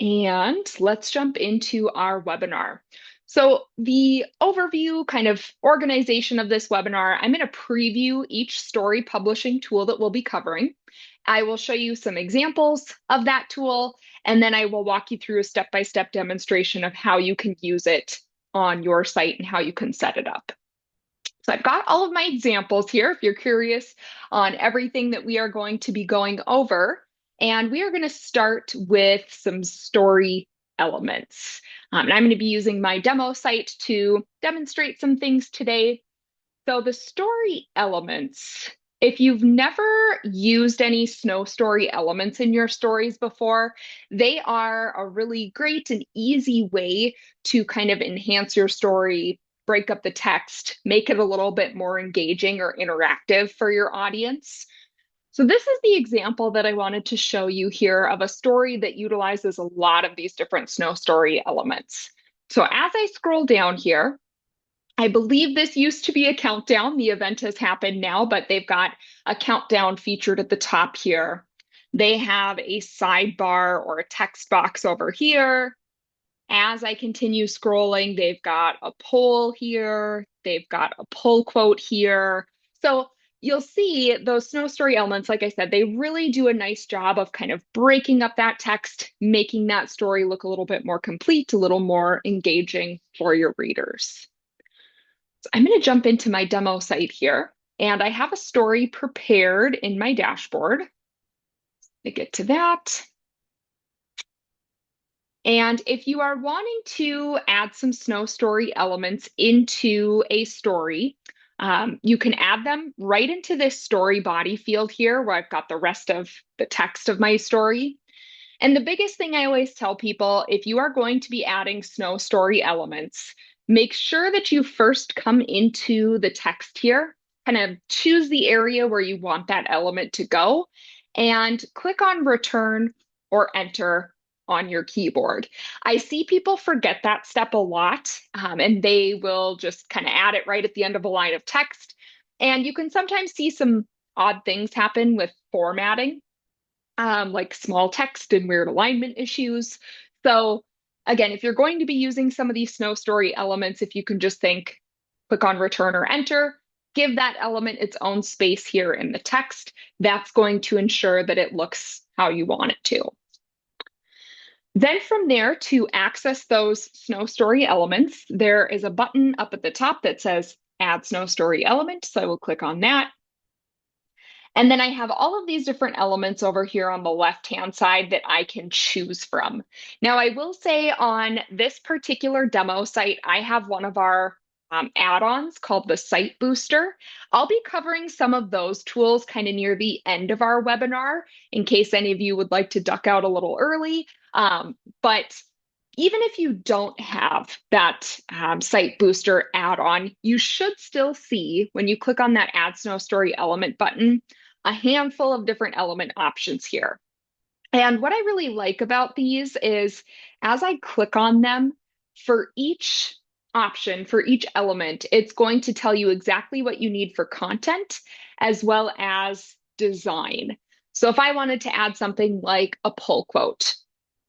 And let's jump into our webinar. So the overview kind of organization of this webinar, I'm going to preview each story publishing tool that we'll be covering. I will show you some examples of that tool, and then I will walk you through a step-by-step demonstration of how you can use it on your site and how you can set it up. So I've got all of my examples here if you're curious on everything that we are going to be going over. And we are going to start with some story elements. And I'm going to be using my demo site to demonstrate some things today. So the story elements, if you've never used any SNO story elements in your stories before, they are a really great and easy way to kind of enhance your story, break up the text, make it a little bit more engaging or interactive for your audience. So this is the example that I wanted to show you here of a story that utilizes a lot of these different SNO story elements. So as I scroll down here, I believe this used to be a countdown. The event has happened now, but they've got a countdown featured at the top here. They have a sidebar or a text box over here. As I continue scrolling, they've got a poll here. They've got a pull quote here. So you'll see those SNO story elements, like I said, they really do a nice job of kind of breaking up that text, making that story look a little bit more complete, a little more engaging for your readers. So I'm going to jump into my demo site here, and I have a story prepared in my dashboard. To get to that. And if you are wanting to add some SNO story elements into a story, you can add them right into this story body field here where I've got the rest of the text of my story. And the biggest thing I always tell people, if you are going to be adding SNO story elements, make sure that you first come into the text here, kind of choose the area where you want that element to go, and click on return or enter on your keyboard. I see people forget that step a lot, and they will just kind of add it right at the end of a line of text. And you can sometimes see some odd things happen with formatting, like small text and weird alignment issues. So again, if you're going to be using some of these SNO story elements, if you can just click on return or enter, give that element its own space here in the text, that's going to ensure that it looks how you want it to. Then from there, to access those SNO story elements, there is a button up at the top that says Add SNO story element. So I will click on that. And then I have all of these different elements over here on the left-hand side that I can choose from. Now, I will say on this particular demo site, I have one of our add-ons called the Site Booster. I'll be covering some of those tools kind of near the end of our webinar in case any of you would like to duck out a little early. But even if you don't have that Site Booster add-on, you should still see when you click on that Add SNO Story Element button, a handful of different element options here. And what I really like about these is as I click on them, for each option, for each element, it's going to tell you exactly what you need for content as well as design. So if I wanted to add something like a pull quote,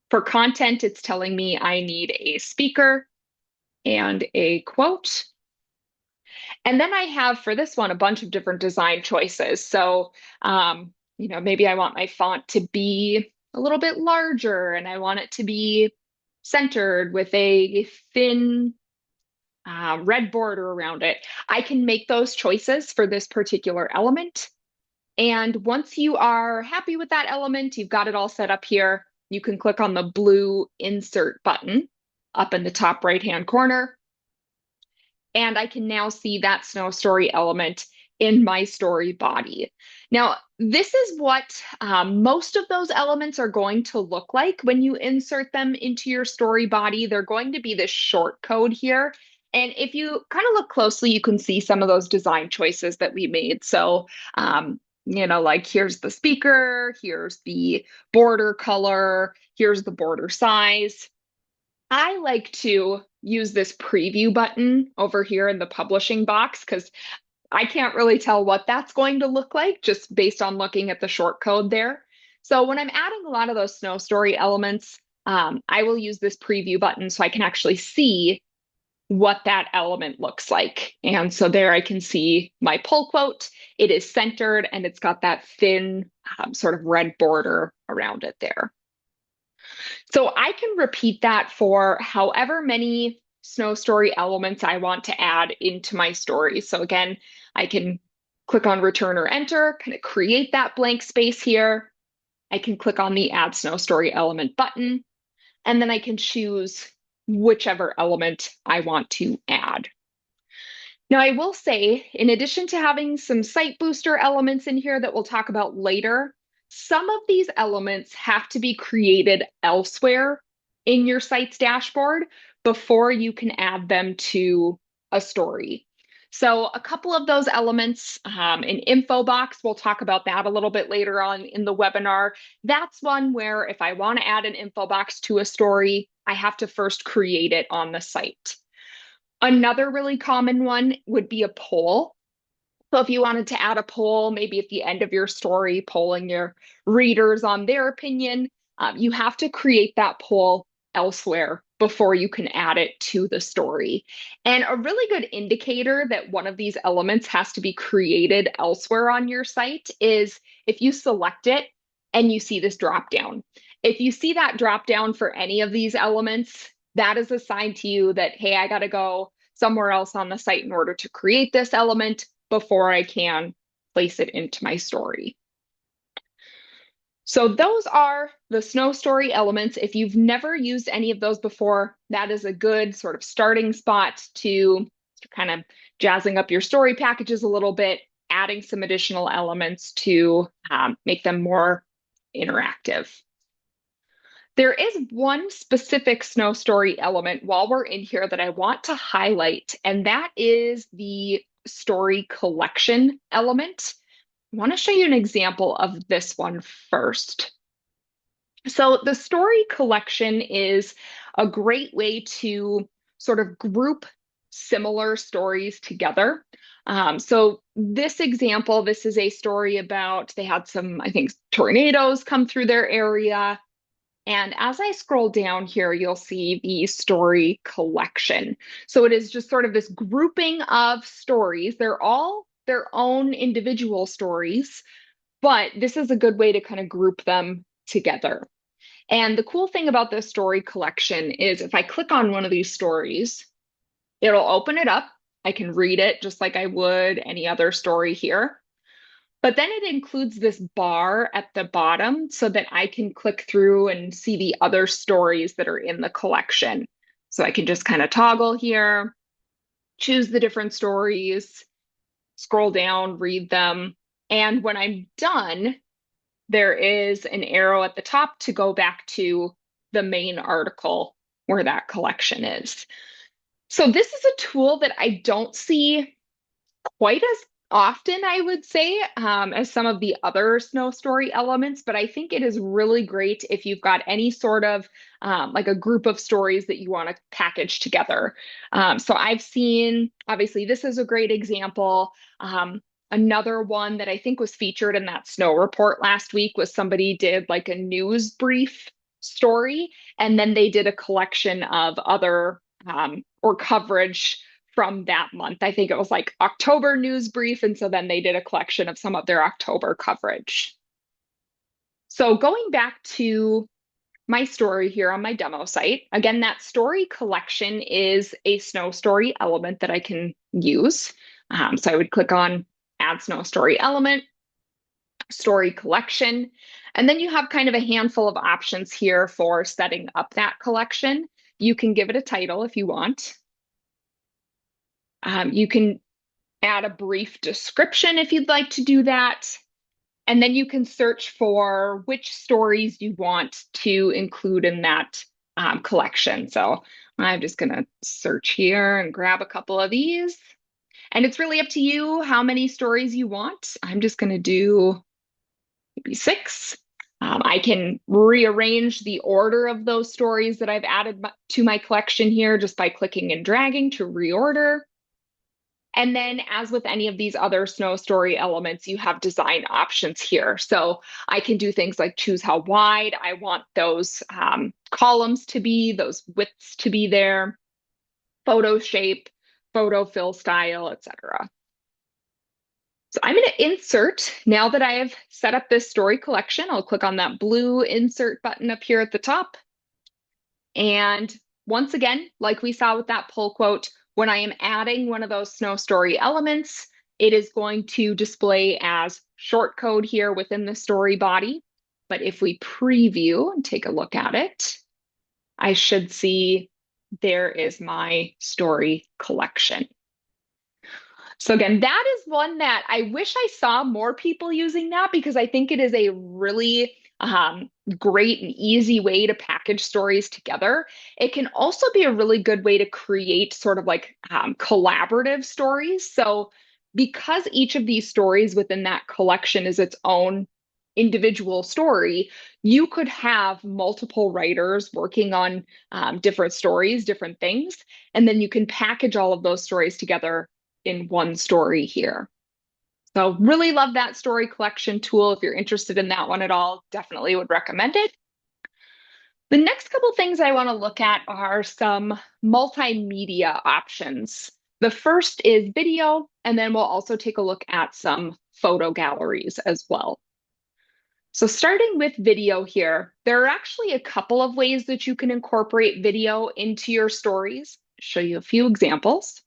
for content, it's telling me I need a speaker and a quote. And then I have for this one a bunch of different design choices. So, maybe I want my font to be a little bit larger and I want it to be centered with a thin red border around it. I can make those choices for this particular element. And once you are happy with that element, you've got it all set up here, you can click on the blue Insert button up in the top right-hand corner. And I can now see that SNO story element in my story body. Now, this is what most of those elements are going to look like when you insert them into your story body. They're going to be this short code here. And if you kind of look closely, you can see some of those design choices that we made. So, like here's the speaker, here's the border color, here's the border size. I like to use this preview button over here in the publishing box because I can't really tell what that's going to look like just based on looking at the short code there. So when I'm adding a lot of those SNO story elements, I will use this preview button so I can actually see what that element looks like. And so there I can see my pull quote. It is centered and it's got that thin sort of red border around it there. So I can repeat that for however many Snow Story elements I want to add into my story. So again, I can click on return or enter, kind of create that blank space here. I can click on the add Snow Story element button, and then I can choose whichever element I want to add. Now, I will say, in addition to having some site booster elements in here that we'll talk about later, some of these elements have to be created elsewhere in your site's dashboard before you can add them to a story. So a couple of those elements, an info box, we'll talk about that a little bit later on in the webinar. That's one where if I want to add an info box to a story, I have to first create it on the site. Another really common one would be a poll. So if you wanted to add a poll, maybe at the end of your story, polling your readers on their opinion, you have to create that poll elsewhere before you can add it to the story. And a really good indicator that one of these elements has to be created elsewhere on your site is if you select it and you see this drop down. If you see that drop down for any of these elements, that is a sign to you that, hey, I got to go somewhere else on the site in order to create this element before I can place it into my story. So those are the Snow Story elements. If you've never used any of those before, that is a good sort of starting spot to kind of jazzing up your story packages a little bit, adding some additional elements to make them more interactive. There is one specific Snow Story element while we're in here that I want to highlight, and that is the story collection element. I want to show you an example of this one first. So the story collection is a great way to sort of group similar stories together. So this example, this is a story about they had some, I think, tornadoes come through their area. And as I scroll down here, you'll see the story collection. So it is just sort of this grouping of stories. They're all their own individual stories, but this is a good way to kind of group them together. And the cool thing about this story collection is if I click on one of these stories, it'll open it up. I can read it just like I would any other story here. But then it includes this bar at the bottom so that I can click through and see the other stories that are in the collection. So I can just kind of toggle here, choose the different stories, scroll down, read them. And when I'm done, there is an arrow at the top to go back to the main article where that collection is. So this is a tool that I don't see quite as often, I would say, as some of the other Snow Story elements, but I think it is really great if you've got any sort of like a group of stories that you want to package together. So I've seen, obviously, this is a great example. Another one that I think was featured in that snow report last week was somebody did like a news brief story, and then they did a collection of other or coverage from that month. I think it was like October news brief. And so then they did a collection of some of their October coverage. So going back to my story here on my demo site, again, that story collection is a Snow Story element that I can use. So I would click on Add Snow Story Element, Story Collection, and then you have kind of a handful of options here for setting up that collection. You can give it a title if you want. You can add a brief description if you'd like to do that. And then you can search for which stories you want to include in that collection. So I'm just going to search here and grab a couple of these. And it's really up to you how many stories you want. I'm just going to do maybe 6. I can rearrange the order of those stories that I've added to my collection here just by clicking and dragging to reorder. And then, as with any of these other snow story elements, you have design options here. So I can do things like choose how wide I want those columns to be, those widths to be there, photo shape, photo fill style, etc. So I'm going to insert, now that I have set up this story collection, I'll click on that blue insert button up here at the top. And once again, like we saw with that pull quote, when I am adding one of those snow story elements, it is going to display as short code here within the story body. But if we preview and take a look at it, I should see there is my story collection. So again, that is one that I wish I saw more people using that, because I think it is a really great and easy way to package stories together. It can also be a really good way to create sort of like collaborative stories. So because each of these stories within that collection is its own individual story, you could have multiple writers working on different stories, different things, and then you can package all of those stories together in one story here. So really love that story collection tool. If you're interested in that one at all, definitely would recommend it. The next couple things I want to look at are some multimedia options. The first is video, and then we'll also take a look at some photo galleries as well. So starting with video here, there are actually a couple of ways that you can incorporate video into your stories. I'll show you a few examples.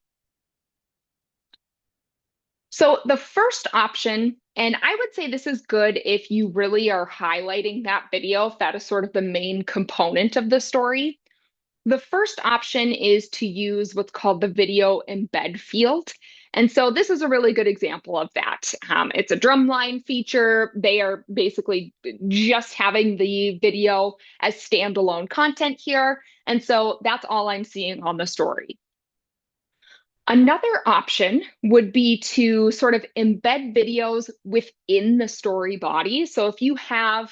So the first option, and I would say this is good if you really are highlighting that video, if that is sort of the main component of the story. The first option is to use what's called the video embed field. And so this is a really good example of that. It's a drumline feature. They are basically just having the video as standalone content here. And so that's all I'm seeing on the story. Another option would be to sort of embed videos within the story body. So if you have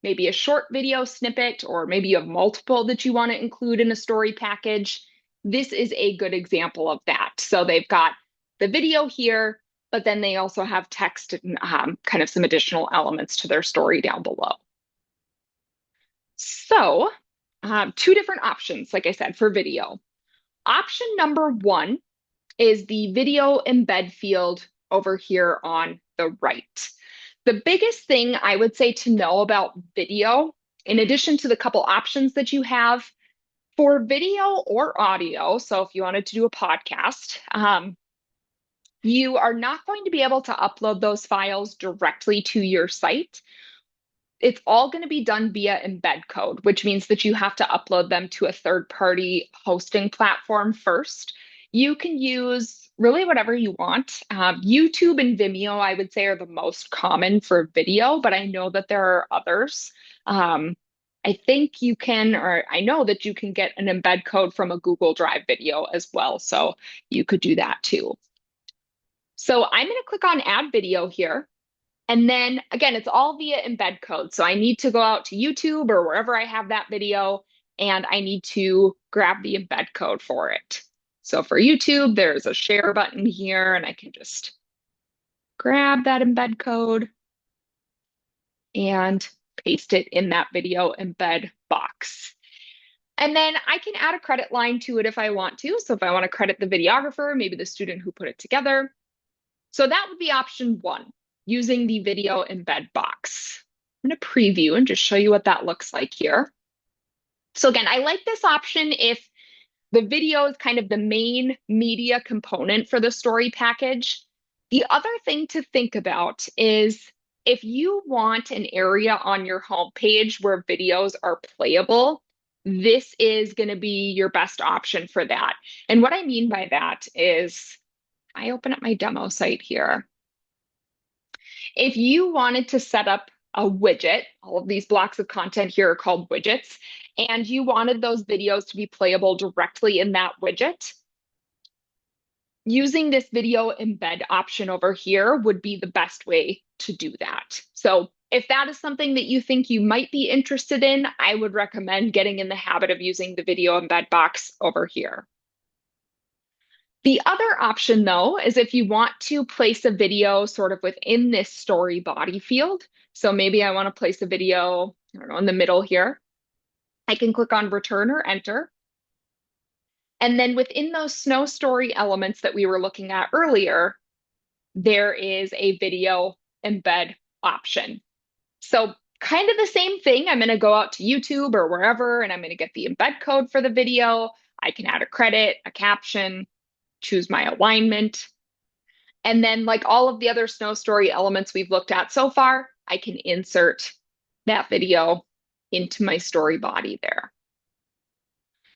maybe a short video snippet, or maybe you have multiple that you want to include in a story package, this is a good example of that. So they've got the video here, but then they also have text and kind of some additional elements to their story down below. So two different options, like I said, for video. Option number one is the video embed field over here on the right. The biggest thing I would say to know about video, in addition to the couple options that you have for video or audio, so if you wanted to do a podcast, you are not going to be able to upload those files directly to your site. It's all going to be done via embed code, which means that you have to upload them to a third-party hosting platform first. You can use really whatever you want. YouTube and Vimeo, I would say, are the most common for video, but I know that there are others. I think you can, or I know that you can get an embed code from a Google Drive video as well. So you could do that too. So I'm going to click on Add Video here. And then again, it's all via embed code. So I need to go out to YouTube or wherever I have that video, and I need to grab the embed code for it. So for YouTube, there's a share button here, and I can just grab that embed code and paste it in that video embed box. And then I can add a credit line to it if I want to. So if I want to credit the videographer, maybe the student who put it together. So that would be option one, using the video embed box. I'm going to preview and just show you what that looks like here. So again, I like this option if the video is kind of the main media component for the story package. The other thing to think about is if you want an area on your homepage where videos are playable, this is going to be your best option for that. And what I mean by that is, I open up my demo site here. If you wanted to set up a widget, all of these blocks of content here are called widgets, and you wanted those videos to be playable directly in that widget, using this video embed option over here would be the best way to do that. So if that is something that you think you might be interested in, I would recommend getting in the habit of using the video embed box over here. The other option, though, is if you want to place a video sort of within this story body field. So maybe I want to place a video, I don't know, in the middle here. I can click on return or enter. And then within those snow story elements that we were looking at earlier, there is a video embed option. So kind of the same thing. I'm going to go out to YouTube or wherever, and I'm going to get the embed code for the video. I can add a credit, a caption, choose my alignment. And then like all of the other snow story elements we've looked at so far, I can insert that video into my story body there.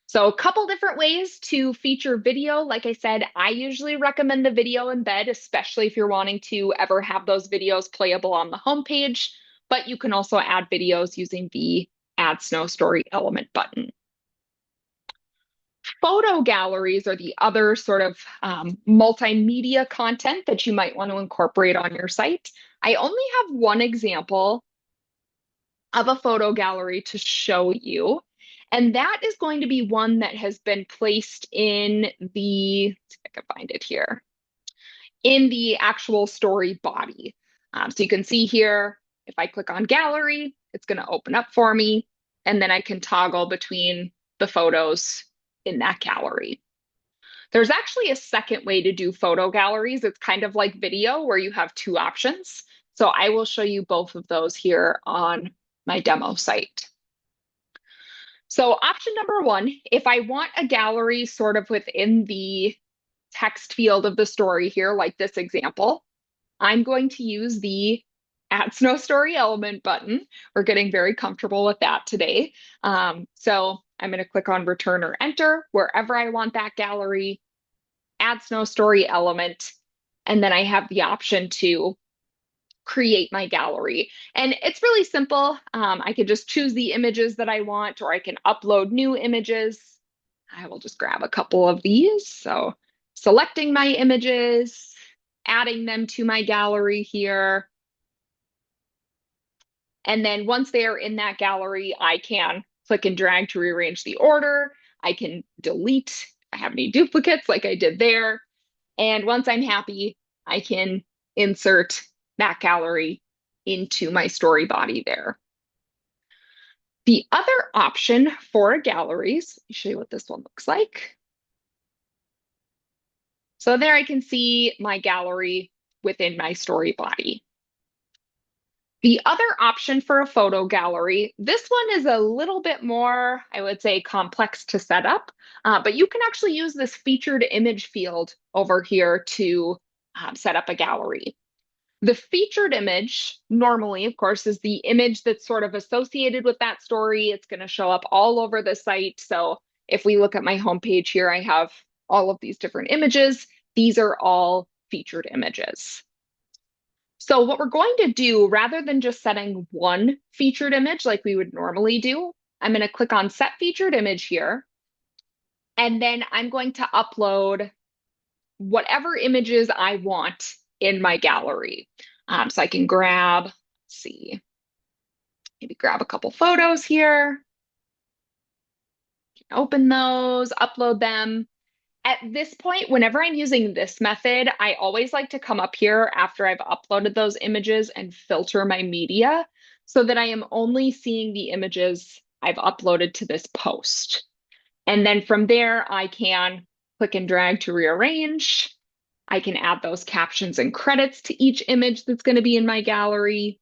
So a couple different ways to feature video. Like I said, I usually recommend the video embed, especially if you're wanting to ever have those videos playable on the homepage, but you can also add videos using the Add Snow Story element button. Photo galleries are the other sort of multimedia content that you might want to incorporate on your site. I only have one example of a photo gallery to show you. And that is going to be one that has been placed in the, let's see if I can find it here, in the actual story body. So you can see here, if I click on gallery, it's going to open up for me. And then I can toggle between the photos in that gallery. There's actually a second way to do photo galleries. It's kind of like video where you have two options. So I will show you both of those here on my demo site. So option number one, if I want a gallery sort of within the text field of the story here, like this example, I'm going to use the Add Snow Story element button. We're getting very comfortable with that today. So I'm going to click on return or enter wherever I want that gallery, Add Snow Story element, and then I have the option to create my gallery. And it's really simple. I can just choose the images that I want, or I can upload new images. I will just grab a couple of these. So selecting my images, adding them to my gallery here. And then once they are in that gallery, I can click and drag to rearrange the order. I can delete if I have any duplicates like I did there. And once I'm happy, I can insert that gallery into my story body there. The other option for galleries, let me show you what this one looks like. So there I can see my gallery within my story body. The other option for a photo gallery, this one is a little bit more, I would say, complex to set up, but you can actually use this featured image field over here to set up a gallery. The featured image normally, of course, is the image that's sort of associated with that story. It's going to show up all over the site. So if we look at my homepage here, I have all of these different images. These are all featured images. So what we're going to do, rather than just setting one featured image like we would normally do, I'm going to click on Set Featured Image here. And then I'm going to upload whatever images I want in my gallery. So I can grab, let's see, maybe grab a couple photos here, open those, upload them. At this point, whenever I'm using this method, I always like to come up here after I've uploaded those images and filter my media so that I am only seeing the images I've uploaded to this post. And then from there, I can click and drag to rearrange. I can add those captions and credits to each image that's going to be in my gallery.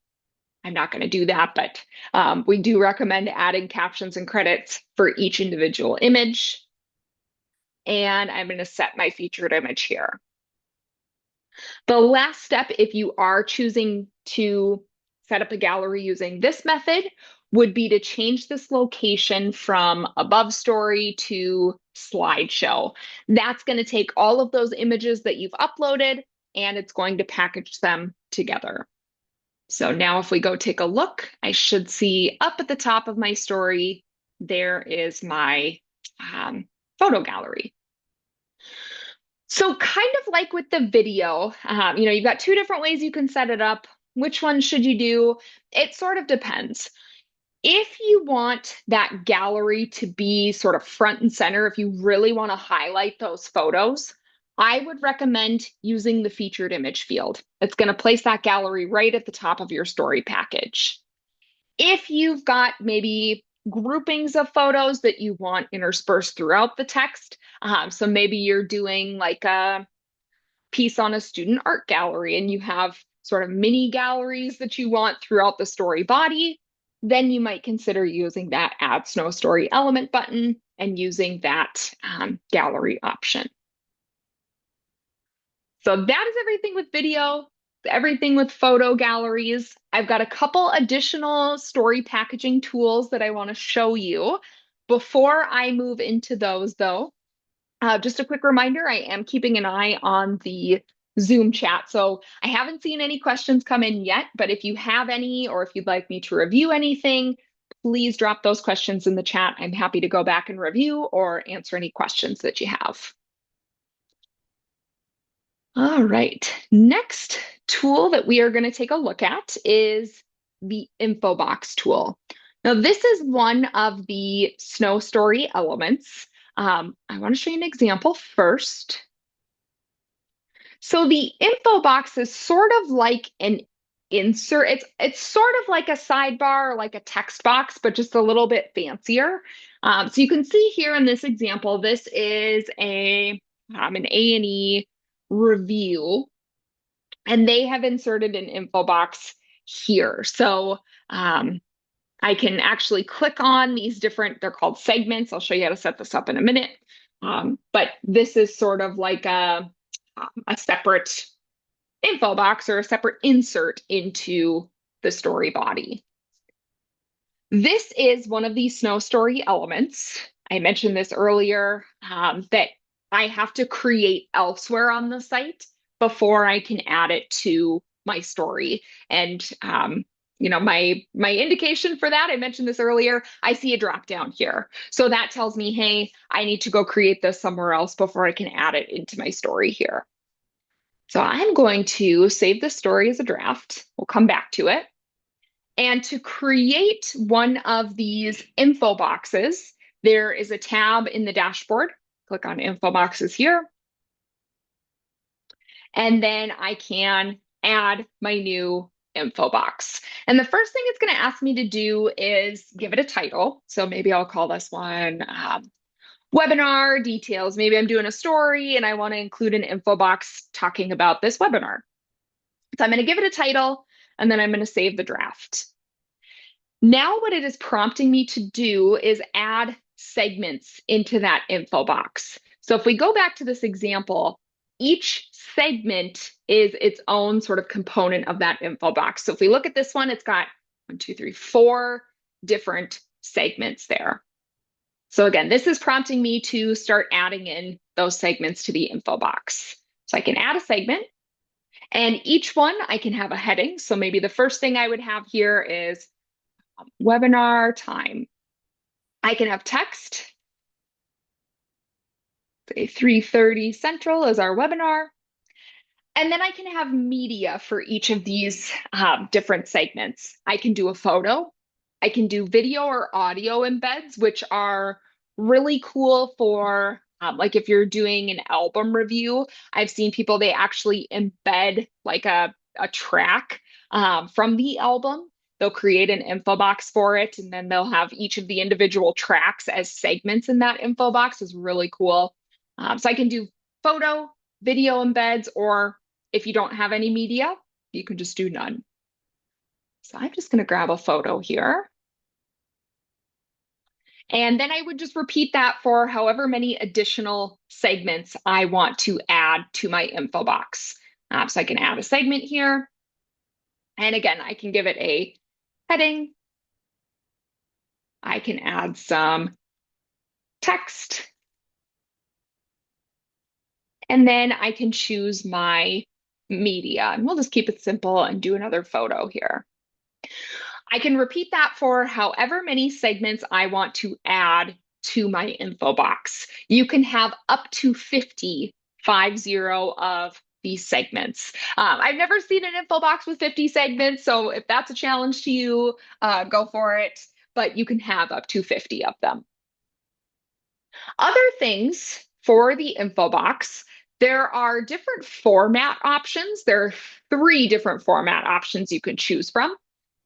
I'm not going to do that, but we do recommend adding captions and credits for each individual image. And I'm going to set my featured image here. The last step, if you are choosing to set up a gallery using this method, would be to change this location from above story to slideshow. That's going to take all of those images that you've uploaded and it's going to package them together. So now if we go take a look, I should see up at the top of my story, there is my photo gallery. So kind of like with the video, you've got two different ways you can set it up. Which one should you do? It sort of depends. If you want that gallery to be sort of front and center, if you really want to highlight those photos, I would recommend using the featured image field. It's going to place that gallery right at the top of your story package. If you've got maybe groupings of photos that you want interspersed throughout the text, so maybe you're doing like a piece on a student art gallery and you have sort of mini galleries that you want throughout the story body, then you might consider using that Add Snow Story Element button and using that gallery option. So that is everything with video, everything with photo galleries. I've got a couple additional story packaging tools that I want to show you. Before I move into those, though, just a quick reminder, I am keeping an eye on the Zoom chat. So I haven't seen any questions come in yet, but if you have any, or if you'd like me to review anything, please drop those questions in the chat. I'm happy to go back and review or answer any questions that you have. All right, next tool that we are going to take a look at is the info box tool. Now, this is one of the SNO story elements. I want to show you an example first. So the info box is sort of like an insert. It's sort of like a sidebar or like a text box, but just a little bit fancier. So you can see here in this example, this is an A&E review, and they have inserted an info box here. So I can actually click on these different, they're called segments. I'll show you how to set this up in a minute. But this is sort of like a separate info box or a separate insert into the story body. This is one of the SNO story elements. I mentioned this earlier, that I have to create elsewhere on the site before I can add it to my story. And my indication for that, I mentioned this earlier, I see a drop down here. So that tells me, hey, I need to go create this somewhere else before I can add it into my story here. So I'm going to save this story as a draft. We'll come back to it. And to create one of these info boxes, there is a tab in the dashboard. Click on info boxes here. And then I can add my new info box. And the first thing it's going to ask me to do is give it a title. So maybe I'll call this one webinar details. Maybe I'm doing a story and I want to include an info box talking about this webinar. So I'm going to give it a title and then I'm going to save the draft. Now what it is prompting me to do is add segments into that info box. So if we go back to this example, each segment is its own sort of component of that info box. So if we look at this one, it's got 4 different segments there. So again, this is prompting me to start adding in those segments to the info box. So I can add a segment, and each one I can have a heading. So maybe the first thing I would have here is webinar time. I can have text. Say 3:30 Central is our webinar. And then I can have media for each of these different segments. I can do a photo. I can do video or audio embeds, which are really cool for like if you're doing an album review. I've seen people, they actually embed like a track from the album. They'll create an info box for it, and then they'll have each of the individual tracks as segments in that info box. Is really cool. So I can do photo, video embeds, or if you don't have any media, you can just do none. So I'm just going to grab a photo here. And then I would just repeat that for however many additional segments I want to add to my info box. So I can add a segment here. And again, I can give it a heading. I can add some text. And then I can choose my media. And we'll just keep it simple and do another photo here. I can repeat that for however many segments I want to add to my info box. You can have up to 50 of these segments. I've never seen an info box with 50 segments, so if that's a challenge to you, go for it, but you can have up to 50 of them. Other things for the info box, There are different format options. There are three different format options you can choose from.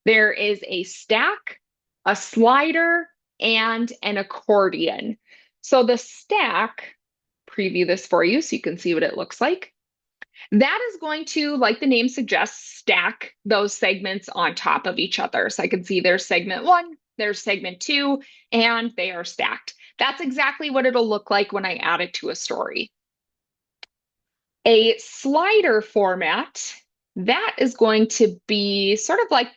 There is a stack, a slider, and an accordion. So the stack, preview this for you so you can see what it looks like. That is going to, like the name suggests, stack those segments on top of each other. So I can see there's segment one, there's segment two, and they are stacked. That's exactly what it'll look like when I add it to a story. A slider format, that is going to be sort of like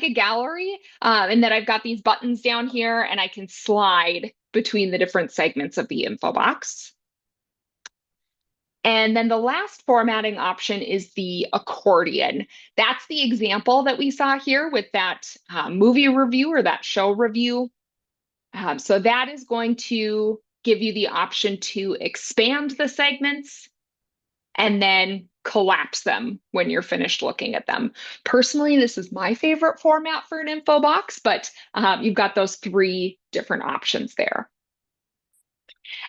a gallery, in that I've got these buttons down here and I can slide between the different segments of the info box. And then the last formatting option is the accordion. That's the example that we saw here with that movie review or that show review. So that is going to give you the option to expand the segments and then collapse them when you're finished looking at them. Personally, this is my favorite format for an info box, but you've got those three different options there.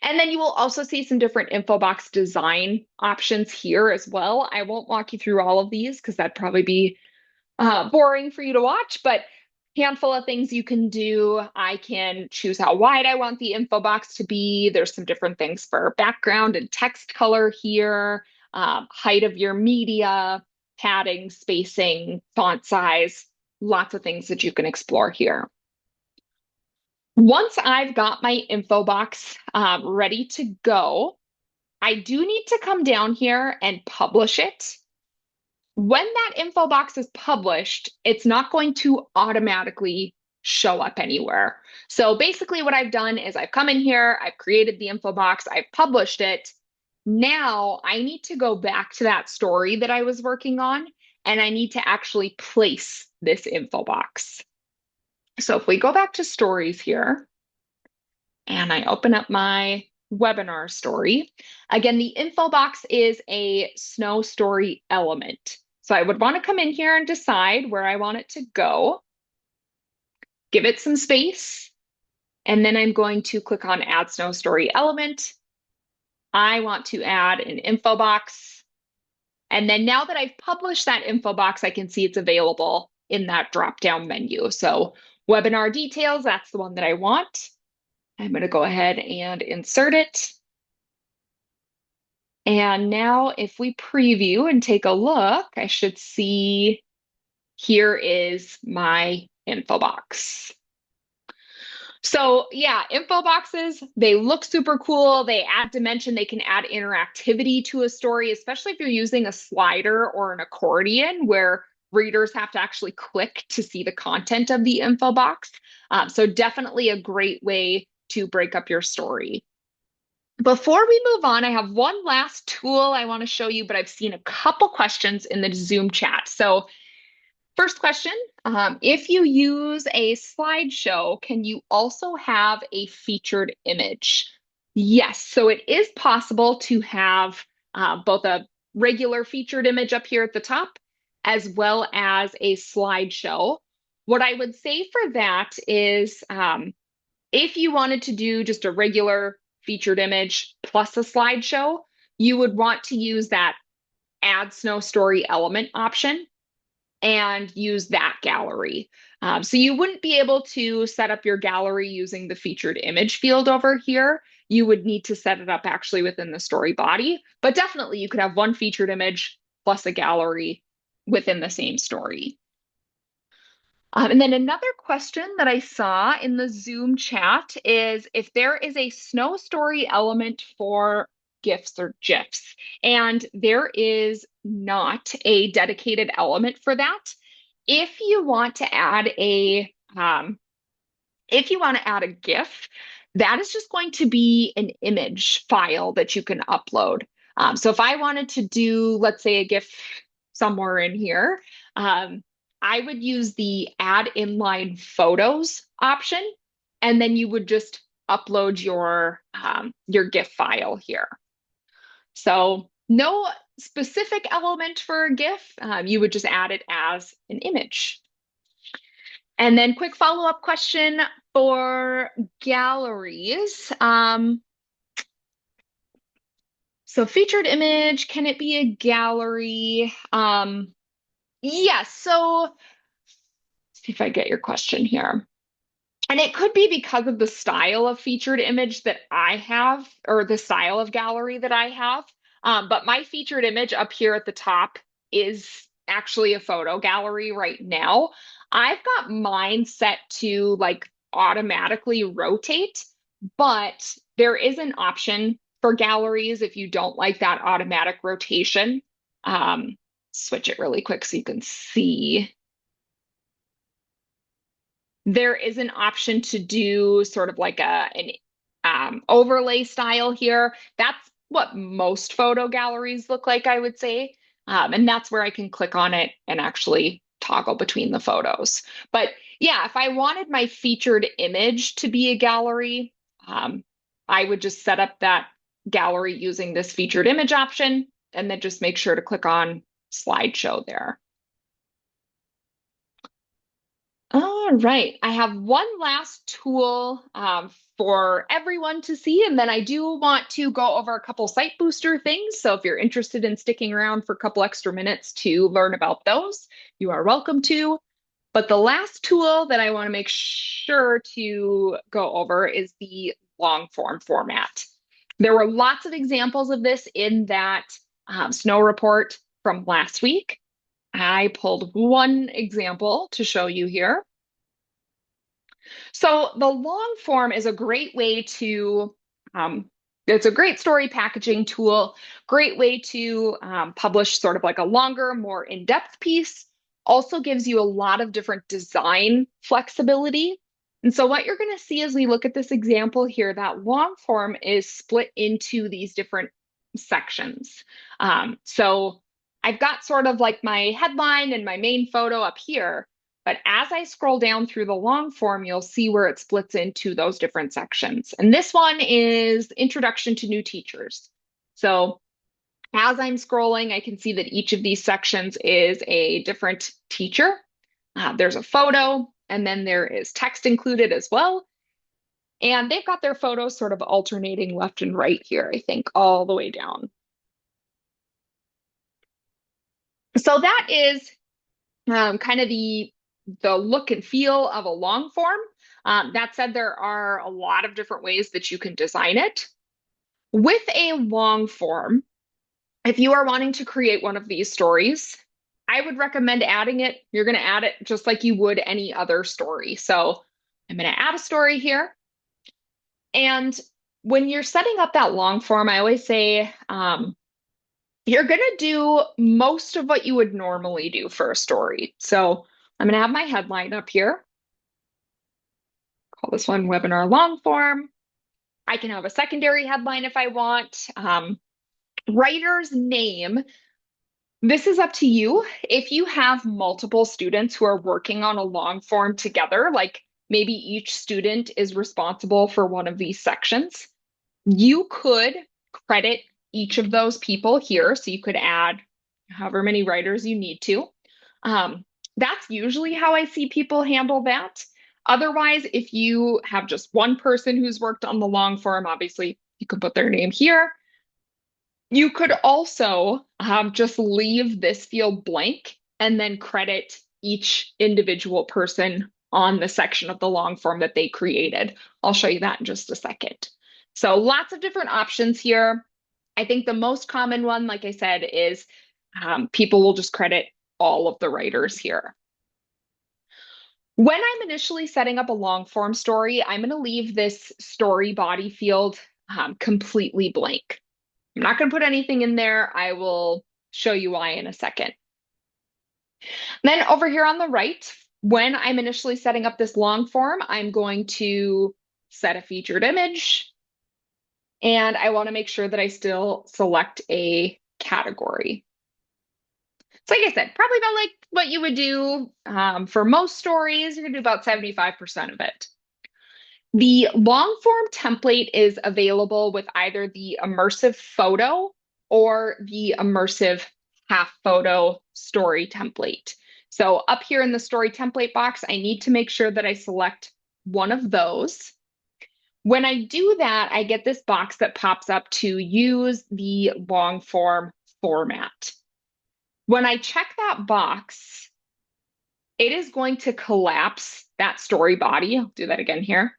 And then you will also see some different info box design options here as well. I won't walk you through all of these because that'd probably be boring for you to watch, but handful of things you can do. I can choose how wide I want the info box to be. There's some different things for background and text color here, height of your media, padding, spacing, font size, lots of things that you can explore here. Once I've got my info box ready to go, I do need to come down here and publish it. When that info box is published, it's not going to automatically show up anywhere. So basically what I've done is I've come in here, I've created the info box, I've published it. Now I need to go back to that story that I was working on, and I need to actually place this info box. So if we go back to stories here, and I open up my webinar story, again, the info box is a SNO story element. So I would want to come in here and decide where I want it to go, give it some space, and then I'm going to click on Add SNO Story Element. I want to add an info box. And then now that I've published that info box, I can see it's available in that drop-down menu. So webinar details, that's the one that I want. I'm going to go ahead and insert it. And now if we preview and take a look, I should see here is my info box. So yeah, info boxes, they look super cool. They add dimension. They can add interactivity to a story, especially if you're using a slider or an accordion where readers have to actually click to see the content of the info box. So definitely a great way to break up your story. Before we move on, I have one last tool I want to show you, but I've seen a couple questions in the Zoom chat. So first question, if you use a slideshow, can you also have a featured image? Yes, so it is possible to have both a regular featured image up here at the top, as well as a slideshow. What I would say for that is if you wanted to do just a regular featured image plus a slideshow, you would want to use that Add SNO Story Element option and use that gallery. So you wouldn't be able to set up your gallery using the featured image field over here. You would need to set it up actually within the story body, but definitely you could have one featured image plus a gallery within the same story. And then another question that I saw in the Zoom chat is if there is a SNO story element for GIFs or GIFs, and there is not a dedicated element for that. If you want to add a GIF, that is just going to be an image file that you can upload. So if I wanted to do, let's say, a GIF somewhere in here, I would use the Add Inline Photos option, and then you would just upload your GIF file here. So no specific element for a GIF, you would just add it as an image. And then quick follow-up question for galleries. So featured image, can it be a gallery? Yes. So see if I get your question here. And it could be because of the style of featured image that I have, or the style of gallery that I have. But my featured image up here at the top is actually a photo gallery right now. I've got mine set to like automatically rotate, but there is an option for galleries if you don't like that automatic rotation. Um, Switch it really quick so you can see. There is an option to do sort of like an overlay style here. That's what most photo galleries look like, I would say. And that's where I can click on it and actually toggle between the photos. But yeah, if I wanted my featured image to be a gallery, I would just set up that gallery using this featured image option and then just make sure to click on slideshow there. All right. I have one last tool for everyone to see, and then I do want to go over a couple site booster things. So if you're interested in sticking around for a couple extra minutes to learn about those, you are welcome to. But the last tool that I want to make sure to go over is the long form format. There were lots of examples of this in that SNO report from last week. I pulled one example to show you here. So the long form is a great way to, it's a great story packaging tool, great way to publish sort of like a longer, more in-depth piece. Also gives you a lot of different design flexibility. And so what you're going to see as we look at this example here, that long form is split into these different sections. So I've got sort of like my headline and my main photo up here. But as I scroll down through the long form, you'll see where it splits into those different sections. And this one is Introduction to New Teachers. So as I'm scrolling, I can see that each of these sections is a different teacher. There's a photo, and then there is text included as well. And they've got their photos sort of alternating left and right here, I think, all the way down. So that is kind of the look and feel of a long form. That said, there are a lot of different ways that you can design it. With a long form, if you are wanting to create one of these stories, I would recommend adding it. You're going to add it just like you would any other story. So I'm going to add a story here. And when you're setting up that long form, I always say you're going to do most of what you would normally do for a story. So I'm going to have my headline up here. Call this one webinar long form. I can have a secondary headline if I want. Writer's name. This is up to you. If you have multiple students who are working on a long form together, like maybe each student is responsible for one of these sections, you could credit each of those people here. So you could add however many writers you need to. That's usually how I see people handle that. Otherwise, if you have just one person who's worked on the long form, obviously you can put their name here. You could also just leave this field blank and then credit each individual person on the section of the long form that they created. I'll show you that in just a second. So lots of different options here. I think the most common one, like I said, is people will just credit all of the writers here. When I'm initially setting up a long form story, I'm going to leave this story body field completely blank. I'm not going to put anything in there. I will show you why in a second. Then over here on the right, when I'm initially setting up this long form, I'm going to set a featured image. And I want to make sure that I still select a category. So like I said, probably about like what you would do for most stories, you're going to do about 75% of it. The long form template is available with either the immersive photo or the immersive half photo story template. So up here in the story template box, I need to make sure that I select one of those. When I do that, I get this box that pops up to use the long form format. When I check that box, it is going to collapse that story body. I'll do that again here.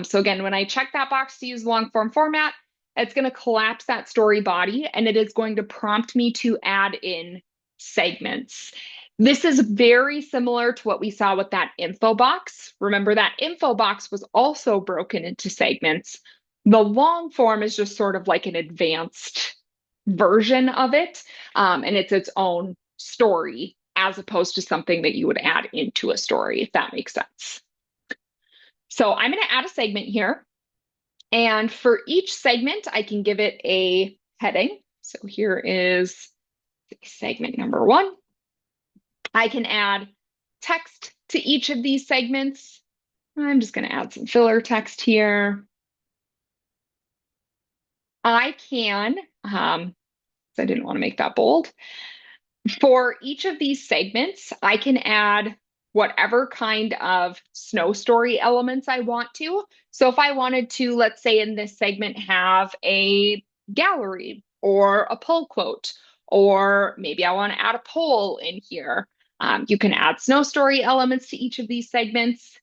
So again, when I check that box to use long form format, it's going to collapse that story body and it is going to prompt me to add in segments. This is very similar to what we saw with that info box. Remember that info box was also broken into segments. The long form is just sort of like an advanced version of it, and it's its own story as opposed to something that you would add into a story, if that makes sense. So I'm going to add a segment here. And for each segment, I can give it a heading. So here is segment number 1. I can add text to each of these segments. I'm just going to add some filler text here. I can, I didn't want to make that bold. For each of these segments, I can add whatever kind of SNO story elements I want to. So if I wanted to, let's say in this segment, have a gallery or a pull quote, or maybe I want to add a poll in here. You can add SNO story elements to each of these segments.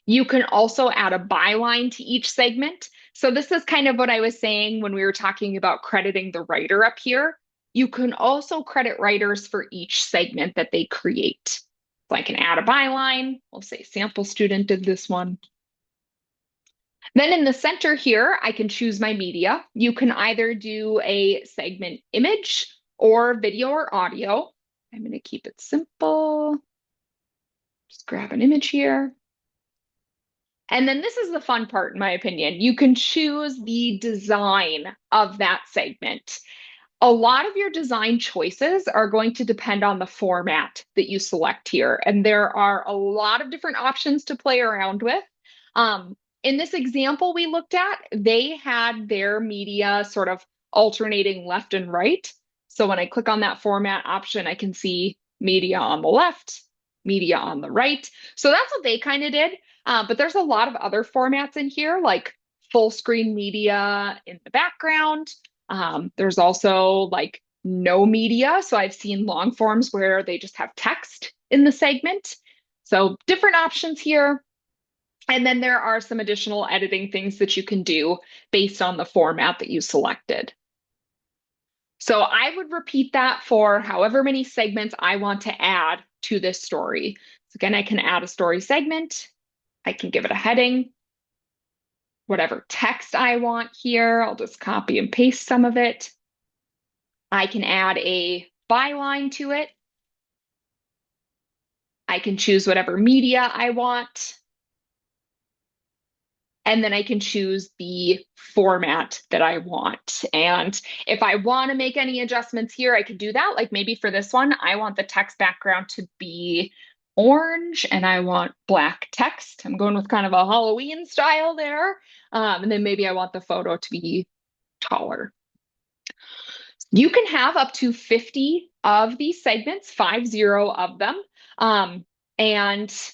You can also add a byline to each segment. So this is kind of what I was saying when we were talking about crediting the writer up here. You can also credit writers for each segment that they create. So I can add a byline. We'll say sample student did this one. Then in the center here, I can choose my media. You can either do a segment image or video or audio. I'm going to keep it simple. Just grab an image here. And then this is the fun part, in my opinion. You can choose the design of that segment. A lot of your design choices are going to depend on the format that you select here. And there are a lot of different options to play around with. In this example we looked at, they had their media sort of alternating left and right. So when I click on that format option, I can see media on the left, media on the right. So that's what they kind of did. But there's a lot of other formats in here, like full screen media in the background. There's also like no media. So I've seen long forms where they just have text in the segment. So different options here. And then there are some additional editing things that you can do based on the format that you selected. So I would repeat that for however many segments I want to add to this story. So again, I can add a story segment. I can give it a heading, whatever text I want here. I'll just copy and paste some of it. I can add a byline to it. I can choose whatever media I want. And then I can choose the format that I want. And if I want to make any adjustments here, I could do that. Like maybe for this one, I want the text background to be orange and I want black text. I'm going with kind of a Halloween style there. And then maybe I want the photo to be taller. You can have up to 50 of these segments, 50 of them. And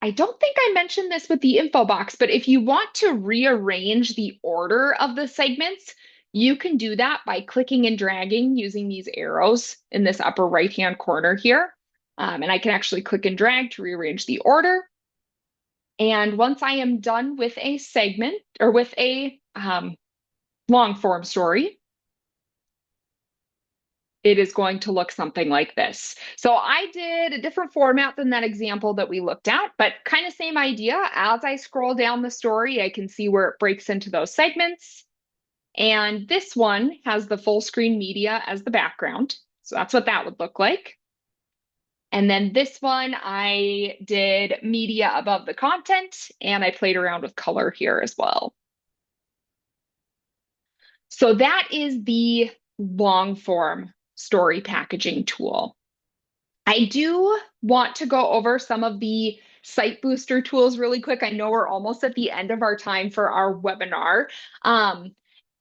I don't think I mentioned this with the info box, but if you want to rearrange the order of the segments, you can do that by clicking and dragging using these arrows in this upper right-hand corner here. And I can actually click and drag to rearrange the order. And once I am done with a segment or with a long form story, it is going to look something like this. So I did a different format than that example that we looked at, but kind of same idea. As I scroll down the story, I can see where it breaks into those segments. And this one has the full screen media as the background. So that's what that would look like. And then this one, I did media above the content, and I played around with color here as well. So that is the long form story packaging tool. I do want to go over some of the site booster tools really quick. I know we're almost at the end of our time for our webinar.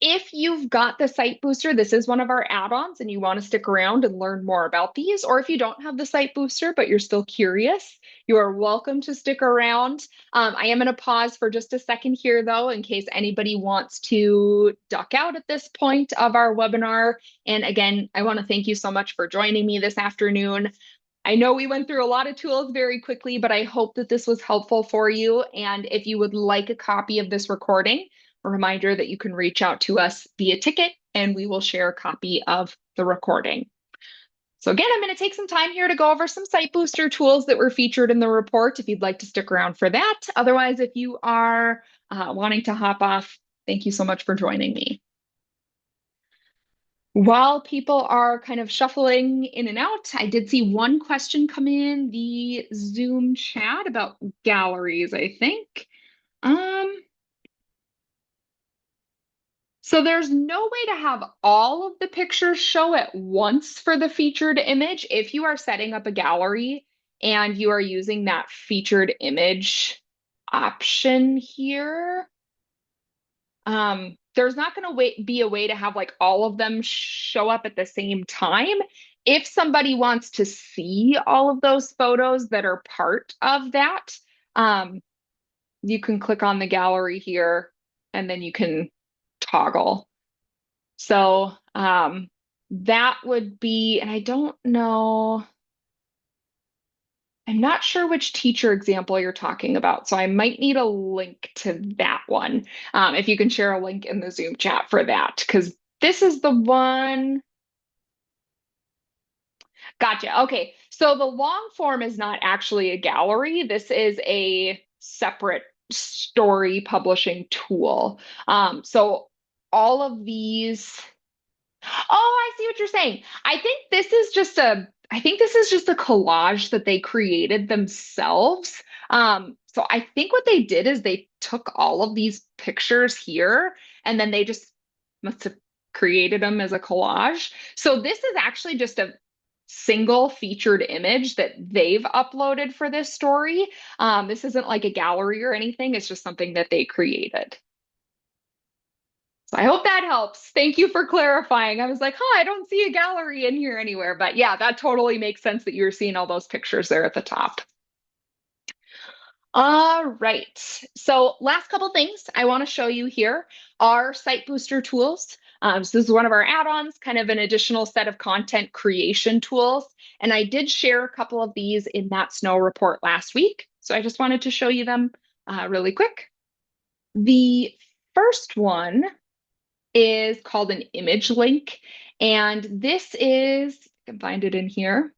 If you've got the Site Booster, this is one of our add-ons and you want to stick around and learn more about these, or if you don't have the Site Booster, but you're still curious, you are welcome to stick around. I am going to pause for just a second here, though, in case anybody wants to duck out at this point of our webinar. And again, I want to thank you so much for joining me this afternoon. I know we went through a lot of tools very quickly, but I hope that this was helpful for you. And if you would like a copy of this recording, a reminder that you can reach out to us via ticket and we will share a copy of the recording. So again, I'm going to take some time here to go over some Site Booster tools that were featured in the report if you'd like to stick around for that. Otherwise, if you are wanting to hop off, thank you so much for joining me. While people are kind of shuffling in and out, I did see one question come in the Zoom chat about galleries, I think. So there's no way to have all of the pictures show at once for the featured image. If you are setting up a gallery and you are using that featured image option here, there's not going to be a way to have like all of them show up at the same time. If somebody wants to see all of those photos that are part of that, you can click on the gallery here and then you can toggle. So that would be, and I don't know, I'm not sure which teacher example you're talking about, so I might need a link to that one. If you can share a link in the Zoom chat for that, because this is the one. Gotcha. Okay. So the long form is not actually a gallery. This is a separate story publishing tool. So all of these. Oh, I see what you're saying. I think this is just a collage that they created themselves. So I think what they did is they took all of these pictures here and then they just must have created them as a collage. So this is actually just a single featured image that they've uploaded for this story. This isn't like a gallery or anything. It's just something that they created. So I hope that helps. Thank you for clarifying. I was like, huh, I don't see a gallery in here anywhere. But yeah, that totally makes sense that you're seeing all those pictures there at the top. All right. So last couple things I want to show you here are Site Booster tools. So this is one of our add-ons, kind of an additional set of content creation tools. And I did share a couple of these in that SNO report last week. So I just wanted to show you them really quick. The first one is called an image link. And this is, I can find it in here.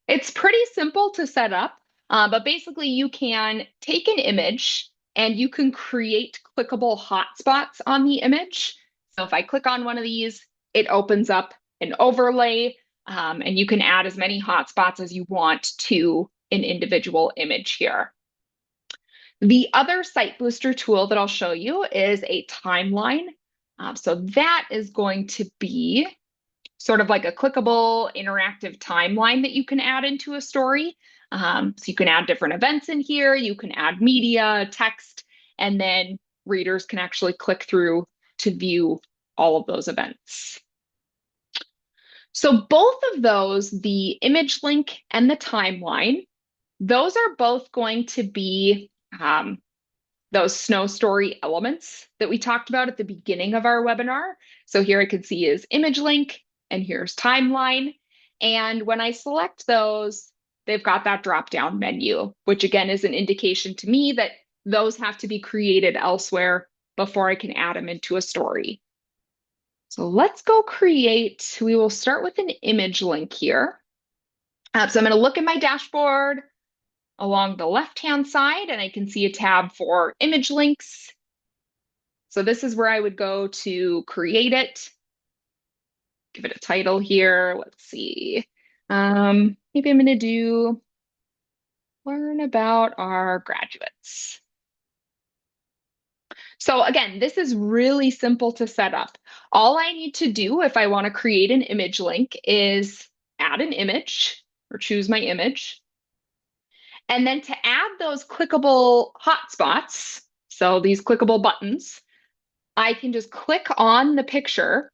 It's pretty simple to set up, but basically you can take an image and you can create clickable hotspots on the image. So if I click on one of these, it opens up an overlay, and you can add as many hotspots as you want to an individual image here. The other Site Booster tool that I'll show you is a timeline. So that is going to be sort of like a clickable interactive timeline that you can add into a story. So you can add different events in here, you can add media, text, and then readers can actually click through to view all of those events. So both of those, the image link and the timeline, those are both going to be those SNO story elements that we talked about at the beginning of our webinar. So here I can see is image link and here's timeline. And when I select those, they've got that drop-down menu, which again is an indication to me that those have to be created elsewhere before I can add them into a story. So let's go create, we will start with an image link here. So I'm going to look at my dashboard along the left-hand side, and I can see a tab for image links. So this is where I would go to create it. Give it a title here. Let's see. Maybe I'm going to do learn about our graduates. So again, this is really simple to set up. All I need to do if I want to create an image link is add an image or choose my image. And then to add those clickable hotspots, so these clickable buttons, I can just click on the picture.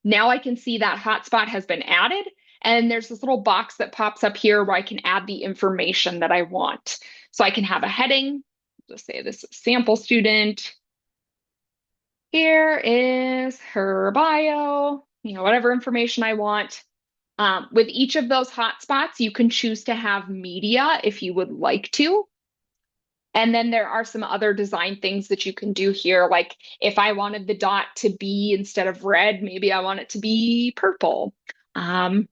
Now I can see that hotspot has been added, and there's this little box that pops up here where I can add the information that I want. So I can have a heading, just say this is sample student. Here is her bio, whatever information I want. With each of those hotspots, you can choose to have media if you would like to. And then there are some other design things that you can do here. Like if I wanted the dot to be, instead of red, maybe I want it to be purple. Um,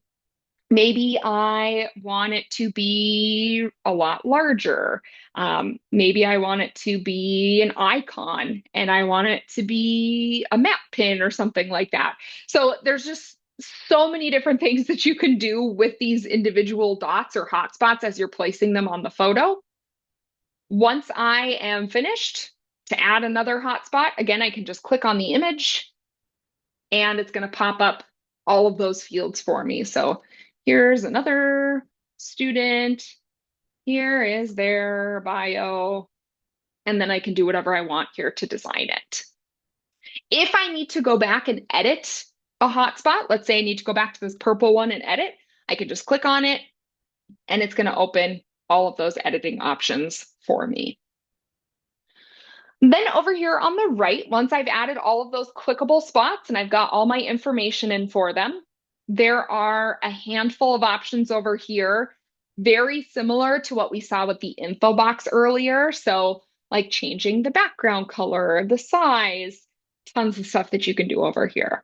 Maybe I want it to be a lot larger. Maybe I want it to be an icon and I want it to be a map pin or something like that. So there's just so many different things that you can do with these individual dots or hotspots as you're placing them on the photo. Once I am finished, to add another hotspot, again, I can just click on the image and it's going to pop up all of those fields for me. So here's another student. Here is their bio. And then I can do whatever I want here to design it. If I need to go back and edit a hotspot, let's say I need to go back to this purple one and edit, I can just click on it and it's going to open all of those editing options for me. Then over here on the right, once I've added all of those clickable spots and I've got all my information in for them, there are a handful of options over here, very similar to what we saw with the info box earlier. So like changing the background color, the size, tons of stuff that you can do over here.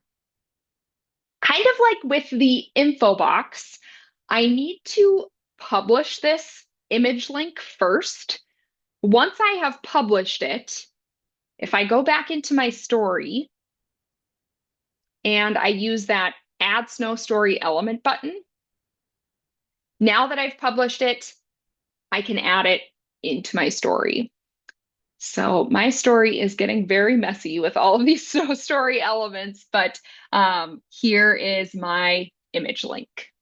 Kind of like with the info box, I need to publish this image link first. Once I have published it, if I go back into my story and I use that Add SNO Story Element button, now that I've published it, I can add it into my story. So my story is getting very messy with all of these SNO Story elements, but here is my image link.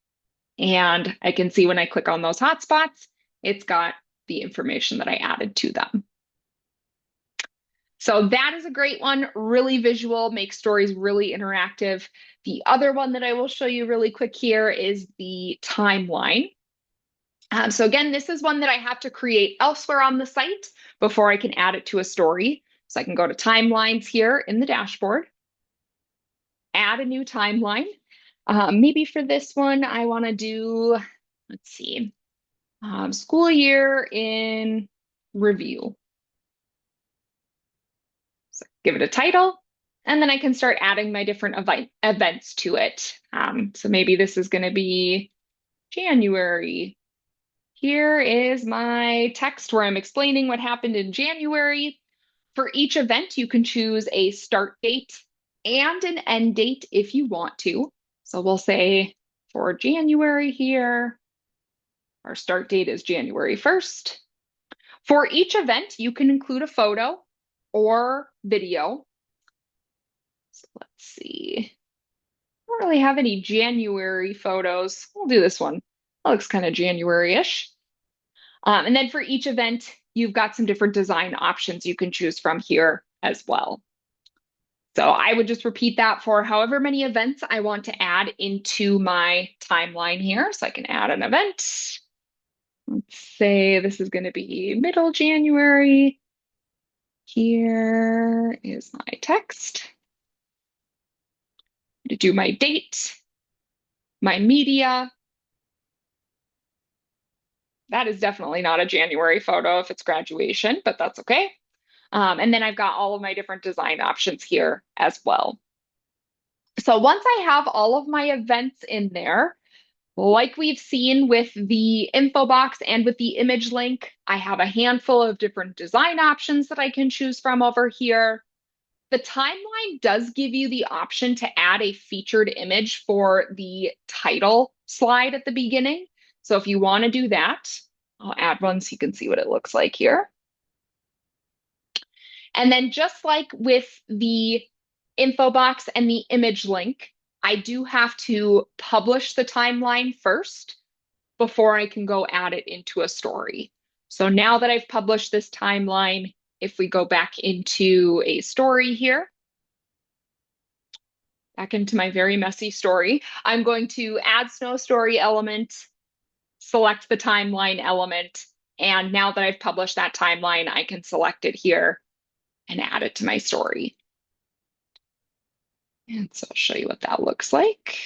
And I can see when I click on those hotspots, it's got the information that I added to them. So that is a great one, really visual, makes stories really interactive. The other one that I will show you really quick here is the timeline. So again, this is one that I have to create elsewhere on the site before I can add it to a story. So I can go to timelines here in the dashboard, add a new timeline. Maybe for this one, I want to do, let's see, school year in review. So give it a title, and then I can start adding my different events to it. So maybe this is going to be January. Here is my text where I'm explaining what happened in January. For each event, you can choose a start date and an end date if you want to. So we'll say for January here, our start date is January 1st. For each event, you can include a photo or video. So let's see. I don't really have any January photos. We'll do this one. That looks kind of January-ish. And then for each event, you've got some different design options you can choose from here as well. So I would just repeat that for however many events I want to add into my timeline here. So I can add an event. Let's say this is going to be middle January. Here is my text. To do my date, my media. That is definitely not a January photo if it's graduation, but that's okay. And then I've got all of my different design options here as well. So once I have all of my events in there, like we've seen with the info box and with the image link, I have a handful of different design options that I can choose from over here. The timeline does give you the option to add a featured image for the title slide at the beginning. So if you want to do that, I'll add one so you can see what it looks like here. And then just like with the info box and the image link, I do have to publish the timeline first before I can go add it into a story. So now that I've published this timeline, if we go back into a story here, back into my very messy story, I'm going to add snow story element, select the timeline element. And now that I've published that timeline, I can select it here and add it to my story. And so I'll show you what that looks like.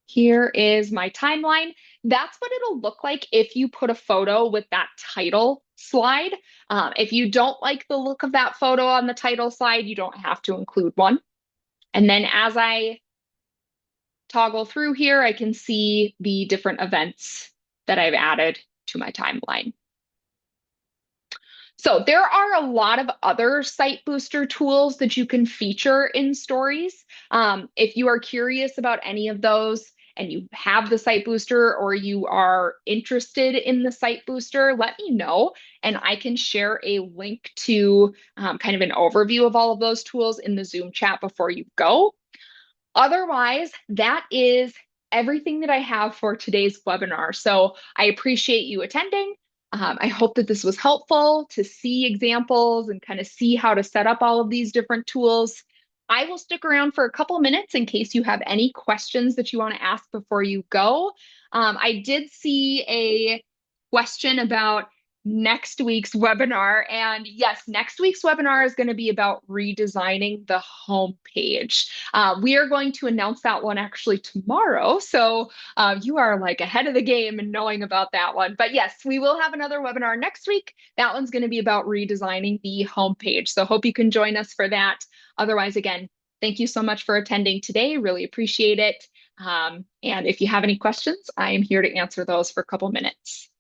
Here is my timeline. That's what it'll look like if you put a photo with that title slide. If you don't like the look of that photo on the title slide, you don't have to include one. And then as I toggle through here, I can see the different events that I've added to my timeline. So there are a lot of other site booster tools that you can feature in stories. If you are curious about any of those and you have the site booster or you are interested in the site booster, let me know and I can share a link to kind of an overview of all of those tools in the Zoom chat before you go. Otherwise, that is everything that I have for today's webinar. So I appreciate you attending. I hope that this was helpful to see examples and kind of see how to set up all of these different tools. I will stick around for a couple minutes in case you have any questions that you want to ask before you go. I did see a question about next week's webinar. And yes, next week's webinar is going to be about redesigning the homepage. We are going to announce that one actually tomorrow. So you are like ahead of the game in knowing about that one. But yes, we will have another webinar next week. That one's going to be about redesigning the homepage. So hope you can join us for that. Otherwise, again, thank you so much for attending today. Really appreciate it. And if you have any questions, I am here to answer those for a couple minutes.